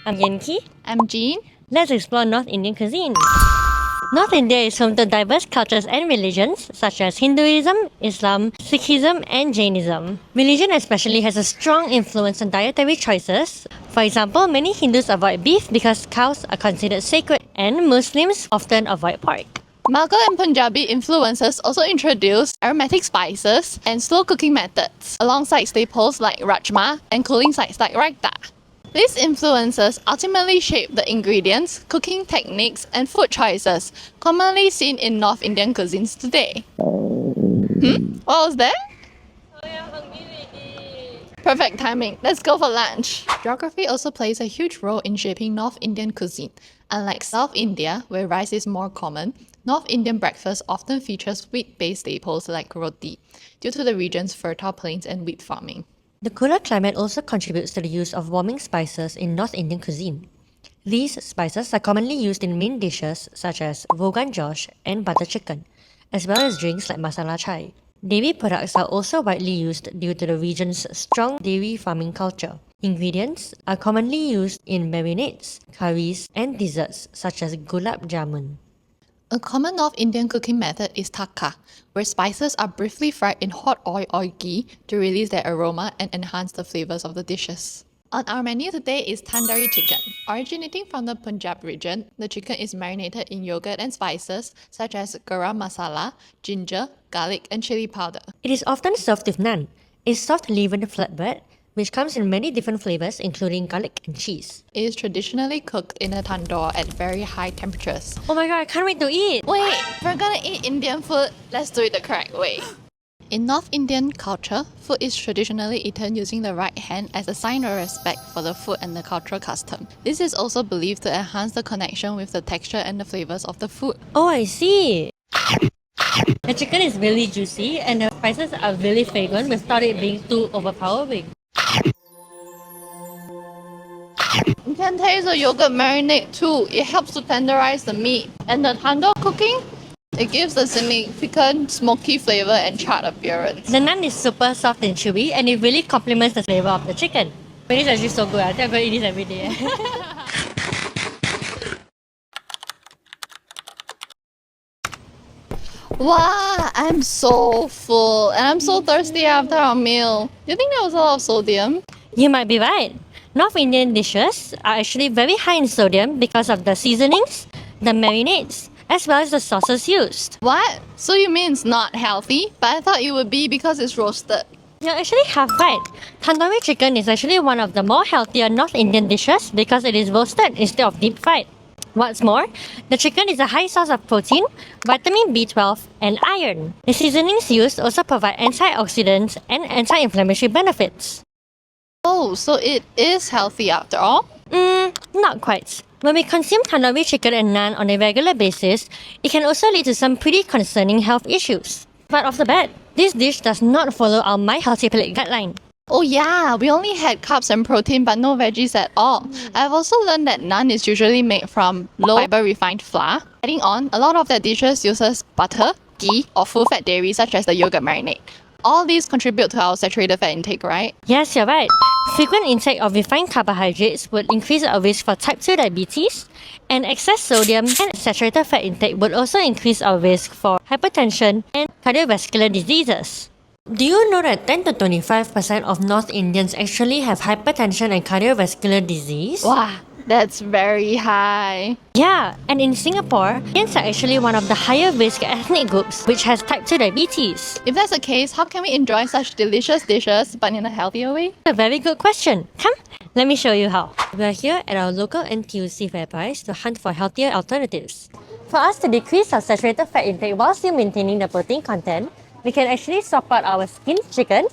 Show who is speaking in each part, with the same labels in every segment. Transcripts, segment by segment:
Speaker 1: I'm Yenki.
Speaker 2: I'm Jean.
Speaker 1: Let's explore North Indian cuisine. North India is home to diverse cultures and religions such as Hinduism, Islam, Sikhism, and Jainism. Religion especially has a strong influence on dietary choices. For example, many Hindus avoid beef because cows are considered sacred, and Muslims often avoid pork.
Speaker 2: Mughal and Punjabi influences also introduced aromatic spices and slow cooking methods, alongside staples like rajma and cooling sides like raita. These influences ultimately shape the ingredients, cooking techniques, and food choices commonly seen in North Indian cuisines today. What was that? Perfect timing. Let's go for lunch. Geography also plays a huge role in shaping North Indian cuisine. Unlike South India, where rice is more common, North Indian breakfast often features wheat-based staples like roti, due to the region's fertile plains and wheat farming.
Speaker 1: The cooler climate also contributes to the use of warming spices in North Indian cuisine. These spices are commonly used in main dishes such as Rogan Josh and butter chicken, as well as drinks like masala chai. Dairy products are also widely used due to the region's strong dairy farming culture. Ingredients are commonly used in marinades, curries, and desserts such as gulab jamun.
Speaker 2: A common North Indian cooking method is takka, where spices are briefly fried in hot oil or ghee to release their aroma and enhance the flavors of the dishes. On our menu today is tandoori chicken. Originating from the Punjab region, the chicken is marinated in yogurt and spices such as garam masala, ginger, garlic, and chili powder.
Speaker 1: It is often served with naan, a soft leavened flatbread which comes in many different flavors including garlic and cheese.
Speaker 2: It is traditionally cooked in a tandoor at very high temperatures.
Speaker 1: Oh my god, I can't wait to eat!
Speaker 2: Wait, if we're gonna eat Indian food, let's do it the correct way. In North Indian culture, food is traditionally eaten using the right hand as a sign of respect for the food and the cultural custom. This is also believed to enhance the connection with the texture and the flavors of the food.
Speaker 1: Oh, I see! The chicken is really juicy and the spices are really fragrant without it being too overpowering.
Speaker 2: You can taste the yogurt marinade too. It helps to tenderize the meat. And the tandoor cooking, it gives a significant smoky flavor and charred appearance.
Speaker 1: The naan is super soft and chewy and it really complements the flavor of the chicken. But it's actually so good. I think I'm going to eat this every day.
Speaker 2: Wow, I'm so full and I'm so thirsty after our meal. Do you think there was a lot of sodium?
Speaker 1: You might be right. North Indian dishes are actually very high in sodium because of the seasonings, the marinades, as well as the sauces used.
Speaker 2: What? So you mean it's not healthy? But I thought it would be because it's roasted.
Speaker 1: You're actually half right. Tandoori chicken is actually one of the more healthier North Indian dishes because it is roasted instead of deep fried. What's more, the chicken is a high source of protein, vitamin B12, and iron. The seasonings used also provide antioxidants and anti-inflammatory benefits.
Speaker 2: Oh, so it is healthy after all?
Speaker 1: Not quite. When we consume tandoori chicken and naan on a regular basis, it can also lead to some pretty concerning health issues. But off the bat, this dish does not follow our My Healthy Plate guideline.
Speaker 2: Oh yeah, we only had carbs and protein but no veggies at all. I've also learned that naan is usually made from low fiber refined flour. Adding on, a lot of their dishes uses butter, ghee, or full fat dairy such as the yogurt marinade. All these contribute to our saturated fat intake, right?
Speaker 1: Yes, you're right. Frequent intake of refined carbohydrates would increase our risk for type 2 diabetes, and excess sodium and saturated fat intake would also increase our risk for hypertension and cardiovascular diseases. Do you know that 10 to 25% of North Indians actually have hypertension and cardiovascular disease?
Speaker 2: Wow, that's very high.
Speaker 1: Yeah, and in Singapore, Indians are actually one of the higher risk ethnic groups which has type 2 diabetes.
Speaker 2: If that's the case, how can we enjoy such delicious dishes but in a healthier way?
Speaker 1: A very good question. Come, let me show you how. We are here at our local NTUC FairPrice to hunt for healthier alternatives. For us to decrease our saturated fat intake while still maintaining the protein content, we can actually swap out our skinned chicken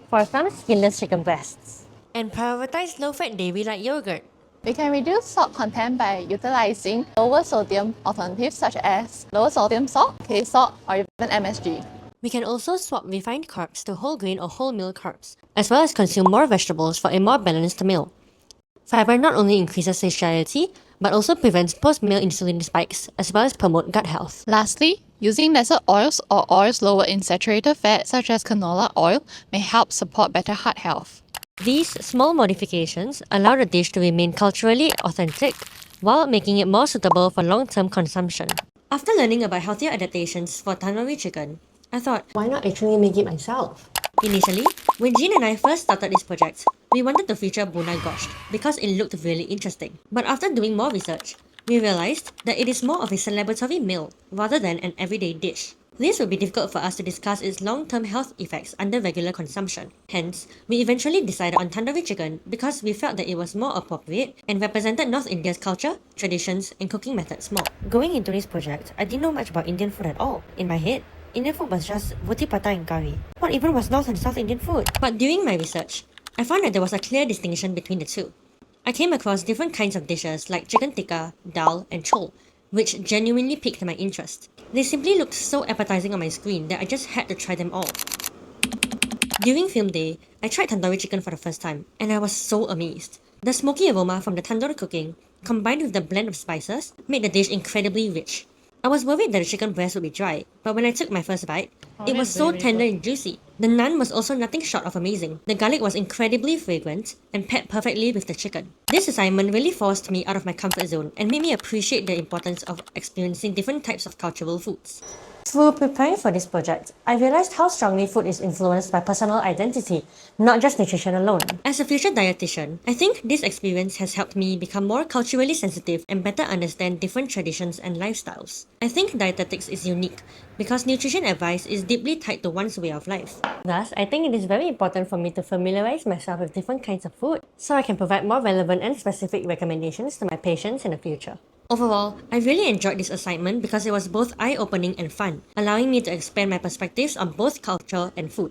Speaker 1: for some skinless chicken breasts. And prioritize low-fat dairy like yogurt.
Speaker 2: We can reduce salt content by utilizing lower sodium alternatives such as lower sodium salt, K salt, or even MSG.
Speaker 1: We can also swap refined carbs to whole grain or wholemeal carbs, as well as consume more vegetables for a more balanced meal. Fiber not only increases satiety, but also prevents post-meal insulin spikes, as well as promote gut health.
Speaker 2: Lastly, using lesser oils or oils lower in saturated fat such as canola oil may help support better heart health.
Speaker 1: These small modifications allow the dish to remain culturally authentic while making it more suitable for long-term consumption. After learning about healthier adaptations for tandoori chicken, I thought, why not actually make it myself? Initially, when Jean and I first started this project, we wanted to feature Bunai Gosh because it looked really interesting. But after doing more research, we realized that it is more of a celebratory meal rather than an everyday dish. This would be difficult for us to discuss its long-term health effects under regular consumption. Hence, we eventually decided on tandoori chicken because we felt that it was more appropriate and represented North India's culture, traditions, and cooking methods more. Going into this project, I didn't know much about Indian food at all. In my head, Indian food was just roti prata and curry. What even was North and South Indian food? But during my research, I found that there was a clear distinction between the two. I came across different kinds of dishes like chicken tikka, dal, and chol, which genuinely piqued my interest. They simply looked so appetizing on my screen that I just had to try them all. During film day, I tried tandoori chicken for the first time, and I was so amazed. The smoky aroma from the tandoor cooking, combined with the blend of spices, made the dish incredibly rich. I was worried that the chicken breast would be dry, but when I took my first bite, it was so tender and juicy. The naan was also nothing short of amazing. The garlic was incredibly fragrant and paired perfectly with the chicken. This assignment really forced me out of my comfort zone and made me appreciate the importance of experiencing different types of cultural foods. Through preparing for this project, I realized how strongly food is influenced by personal identity, not just nutrition alone. As a future dietitian, I think this experience has helped me become more culturally sensitive and better understand different traditions and lifestyles. I think dietetics is unique because nutrition advice is deeply tied to one's way of life. Thus, I think it is very important for me to familiarize myself with different kinds of food so I can provide more relevant and specific recommendations to my patients in the future. Overall, I really enjoyed this assignment because it was both eye-opening and fun, allowing me to expand my perspectives on both culture and food.